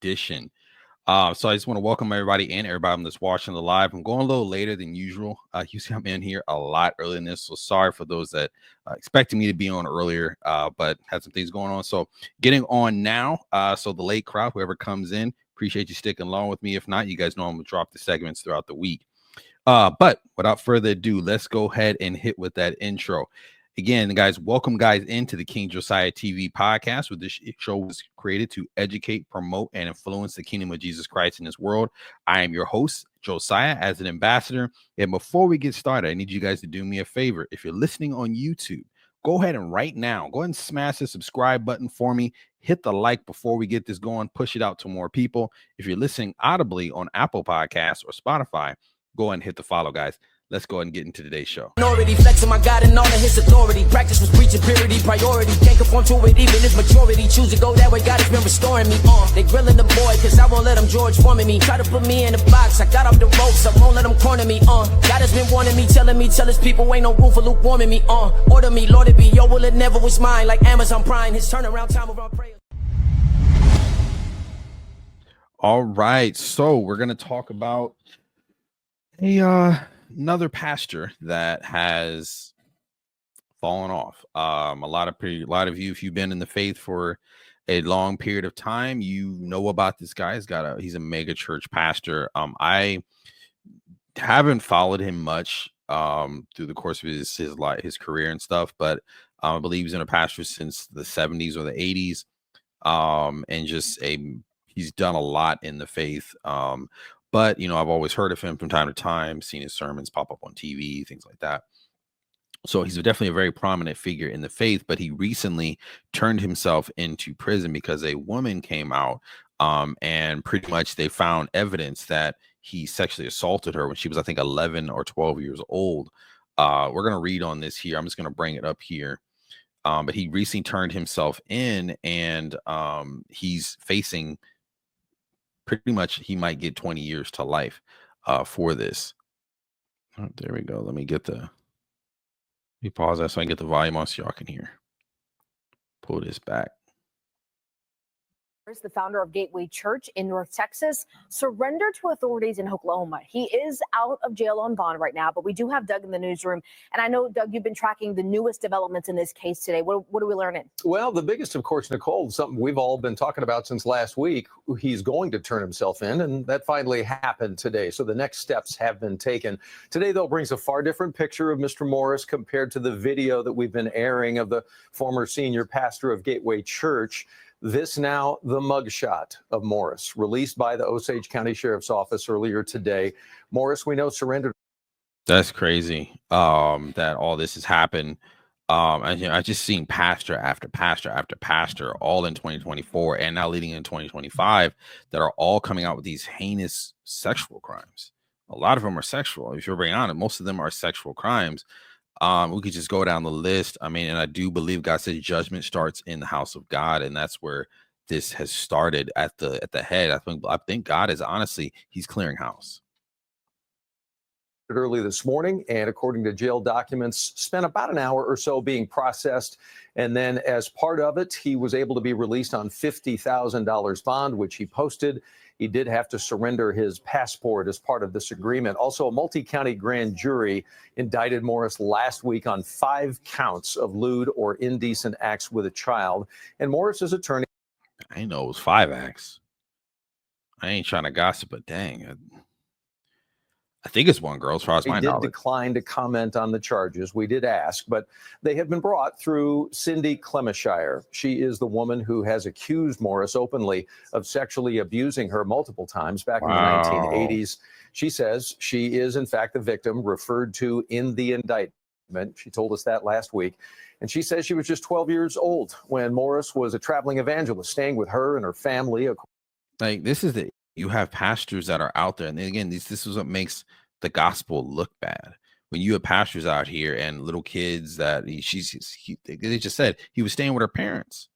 edition. So I just want to welcome everybody that's watching the live. I'm going a little later than usual. Usually I'm in here a lot earlier than this, so sorry for those that expected me to be on earlier, but had some things going on. So getting on now. So the late crowd, whoever comes in, appreciate you sticking along with me. If not, you guys know I'm gonna drop the segments throughout the week. But without further ado, let's go ahead and hit with that intro. Again, guys, welcome guys into the King Josiah TV podcast, where this show was created to educate, promote, and influence the kingdom of Jesus Christ in this world. I am your host, Josiah, as an ambassador. And before we get started, I need you guys to do me a favor. If you're listening on YouTube, go ahead and right now, go ahead and smash the subscribe button for me. Hit the like before we get this going. Push it out to more people. If you're listening audibly on Apple Podcasts or Spotify, go ahead and hit the follow, guys. Let's go ahead and get into today's show. Already flexing my God and all of his authority. Practice was preaching purity, priority. Can't conform to it, even his maturity. Choose to go that way, God has been restoring me. They grilling the boy, cause I won't let them George forming me. Try to put me in a box, I got off the ropes, I won't let them corner me. God has been warning me, tell his people ain't no room for lukewarming me. Order me, Lord, it be your will, it never was mine. Like Amazon Prime, his turnaround time of our prayers. All right, so we're gonna talk about another pastor that has fallen off. A lot of you, if you've been in the faith for a long period of time, you know about this guy. He's a mega church pastor. I haven't followed him much through the course of his career and stuff, but I believe he's been a pastor since the 70s or the 80s, and he's done a lot in the faith. But, I've always heard of him from time to time, seen his sermons pop up on TV, things like that. So he's definitely a very prominent figure in the faith, but he recently turned himself into prison because a woman came out and pretty much they found evidence that he sexually assaulted her when she was, I think, 11 or 12 years old. We're going to read on this here. I'm just going to bring it up here. But he recently turned himself in, and he's facing pretty much, he might get 20 years to life for this. Oh, there we go. Let me pause that so I can get the volume on so y'all can hear. Pull this back. The founder of Gateway Church in North Texas surrendered to authorities in Oklahoma. He is out of jail on bond right now, but we do have Doug in the newsroom. And I know, Doug, you've been tracking the newest developments in this case today. What are we learning? Well, the biggest, of course, Nicole, something we've all been talking about since last week. He's going to turn himself in, and that finally happened today. So the next steps have been taken. Today, though, brings a far different picture of Mr. Morris compared to the video that we've been airing of the former senior pastor of Gateway Church. This now the mugshot of Morris, released by the Osage County Sheriff's Office earlier today. Morris, we know, surrendered. That's crazy that all this has happened. I just seen pastor after pastor after pastor all in 2024 and now leading in 2025 that are all coming out with these heinous sexual crimes. A lot of them are sexual. If you're being honest, most of them are sexual crimes. We could just go down the list. I mean, and I do believe God says judgment starts in the house of God, and that's where this has started at the head. I think God is honestly, he's clearing house. Early this morning, and according to jail documents, spent about an hour or so being processed. And then as part of it, he was able to be released on $50,000 bond, which he posted. He did have to surrender his passport as part of this agreement. Also, a multi-county grand jury indicted Morris last week on 5 counts of lewd or indecent acts with a child. And Morris's attorney... I know it was 5 acts. I ain't trying to gossip, but dang, I think it's one girl, as far as my knowledge. Did decline to comment on the charges. We did ask, but they have been brought through Cindy Clemishire. She is the woman who has accused Morris openly of sexually abusing her multiple times back in the 1980s. She says she is, in fact, the victim referred to in the indictment. She told us that last week. And she says she was just 12 years old when Morris was a traveling evangelist, staying with her and her family. Like, you have pastors that are out there, and again, this is what makes the gospel look bad. When you have pastors out here and little kids that they just said he was staying with her parents,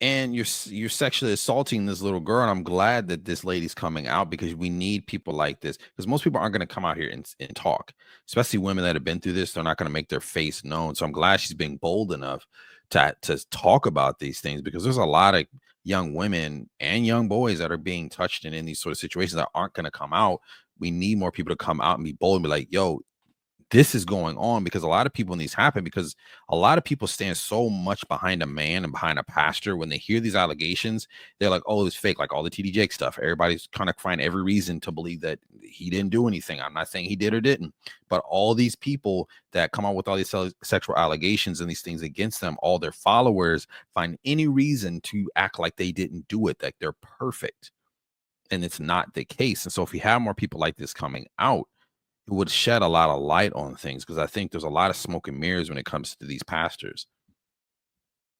and you're sexually assaulting this little girl. And I'm glad that this lady's coming out, because we need people like this, because most people aren't going to come out here and talk, especially women that have been through this. They're not going to make their face known. So I'm glad she's being bold enough to talk about these things, because there's a lot of young women and young boys that are being touched and in these sort of situations that aren't going to come out. We need more people to come out and be bold and be like, yo, this is going on. Because a lot of people, when these happen, because a lot of people stand so much behind a man and behind a pastor, when they hear these allegations, they're like, oh, it's fake, like all the TD Jakes stuff. Everybody's kind of find every reason to believe that he didn't do anything. I'm not saying he did or didn't, but all these people that come out with all these sexual allegations and these things against them, all their followers find any reason to act like they didn't do it, that they're perfect. And it's not the case. And so if we have more people like this coming out, it would shed a lot of light on things, because I think there's a lot of smoke and mirrors when it comes to these pastors.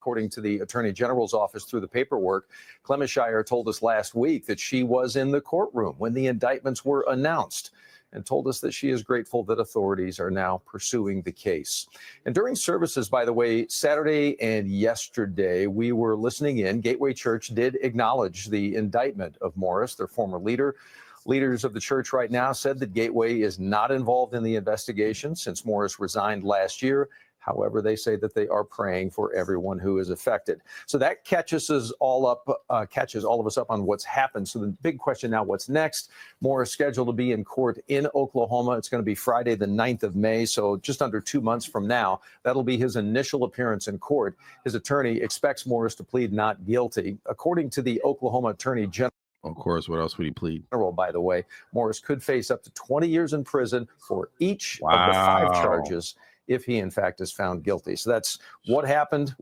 According to the Attorney General's office through the paperwork, Clemishire told us last week that she was in the courtroom when the indictments were announced, and told us that she is grateful that authorities are now pursuing the case. And during services, by the way, Saturday and yesterday, we were listening in. Gateway Church did acknowledge the indictment of Morris, their former leader. Leaders of the church right now said that Gateway is not involved in the investigation since Morris resigned last year. However, they say that they are praying for everyone who is affected. So that catches all of us up on what's happened. So the big question now, what's next? Morris is scheduled to be in court in Oklahoma. It's going to be Friday, the 9th of May. So just under 2 months from now, that'll be his initial appearance in court. His attorney expects Morris to plead not guilty. According to the Oklahoma Attorney General, of course, what else would he plead? By the way, Morris could face up to 20 years in prison for each of the 5 charges if he, in fact, is found guilty. So that's what happened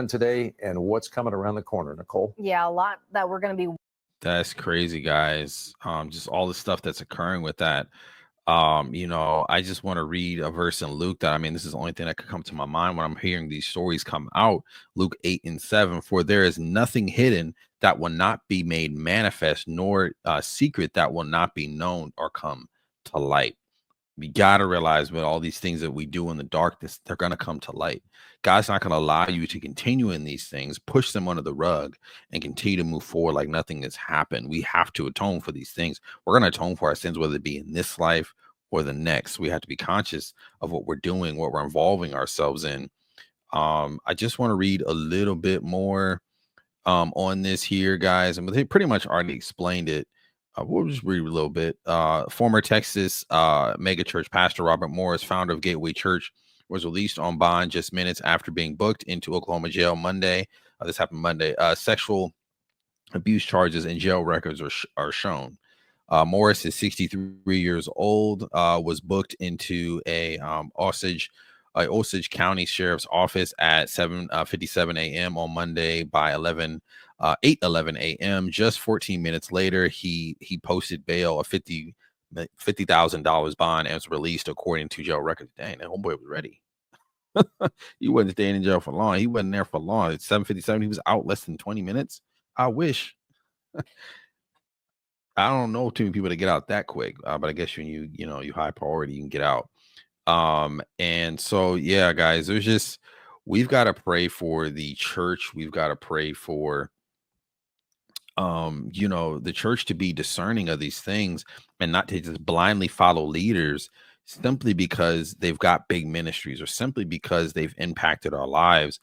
today, and what's coming around the corner, Nicole. Yeah, a lot that we're going to be. That's crazy, guys. Just all the stuff that's occurring with that. I just want to read a verse in Luke that, this is the only thing that could come to my mind when I'm hearing these stories come out. Luke 8:7, for there is nothing hidden that will not be made manifest, nor secret that will not be known or come to light. We got to realize with all these things that we do in the darkness, they're going to come to light. God's not going to allow you to continue in these things, push them under the rug, and continue to move forward like nothing has happened. We have to atone for these things. We're going to atone for our sins, whether it be in this life or the next. We have to be conscious of what we're doing, what we're involving ourselves in. I just want to read a little bit more on this here, guys. And they pretty much already explained it. We'll just read a little bit. Former Texas mega church pastor Robert Morris, founder of Gateway Church, was released on bond just minutes after being booked into Oklahoma jail Monday. This happened Monday. Sexual abuse charges and jail records are shown. Morris is 63 years old, was booked into a Osage County Sheriff's Office at 7:57 a.m. on Monday. By 8:11 a.m., just 14 minutes later, he posted bail of $50,000 bond and was released according to jail records. Dang, that homeboy was ready. He wasn't staying in jail for long. He wasn't there for long. At 7:57, he was out less than 20 minutes. I wish. I don't know too many people to get out that quick, but I guess when you high priority, you can get out. And so, yeah, guys, we've got to pray for the church. We've got to pray for, the church to be discerning of these things and not to just blindly follow leaders simply because they've got big ministries or simply because they've impacted our lives.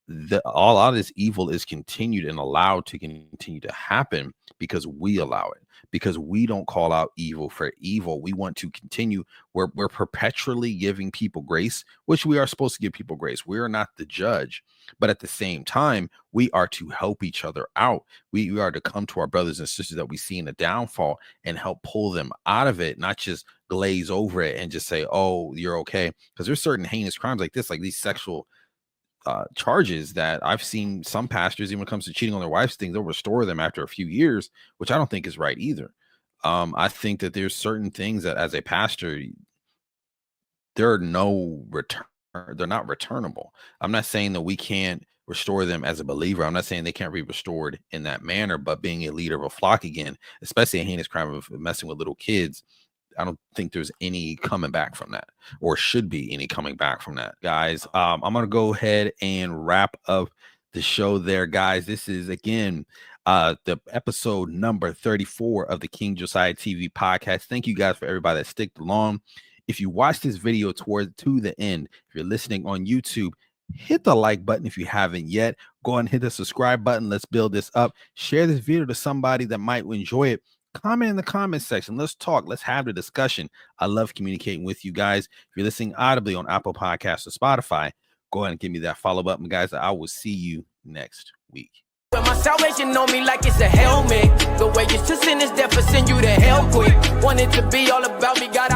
A lot of this evil is continued and allowed to continue to happen because we allow it, because we don't call out evil for evil. We want to continue. We're perpetually giving people grace, which we are supposed to give people grace. We are not the judge, but at the same time, we are to help each other out. We are to come to our brothers and sisters that we see in a downfall and help pull them out of it, not just glaze over it and just say, oh, you're okay. Because there's certain heinous crimes like this, like these sexual charges that I've seen some pastors, even when it comes to cheating on their wives, things, they'll restore them after a few years, which I don't think is right either. I think that there's certain things that as a pastor, there are no return. They're not returnable. I'm not saying that we can't restore them as a believer. I'm not saying they can't be restored in that manner, but being a leader of a flock again, especially a heinous crime of messing with little kids, I don't think there's any coming back from that, or should be any coming back from that, guys. I'm going to go ahead and wrap up the show there, guys. This is, again, the episode number 34 of the King Josiah TV podcast. Thank you guys for everybody that sticked along. If you watch this video to the end, if you're listening on YouTube, hit the like button if you haven't yet. Go ahead and hit the subscribe button. Let's build this up. Share this video to somebody that might enjoy it. Comment in the comment section. Let's talk. Let's have the discussion. I love communicating with you guys. If you're listening audibly on Apple Podcasts or Spotify, go ahead and give me that follow button, guys. I will see you next week. But my salvation on me like it's a helmet. The way it's to sin is death, for send you to hell quick. Wanted to be all about me, God,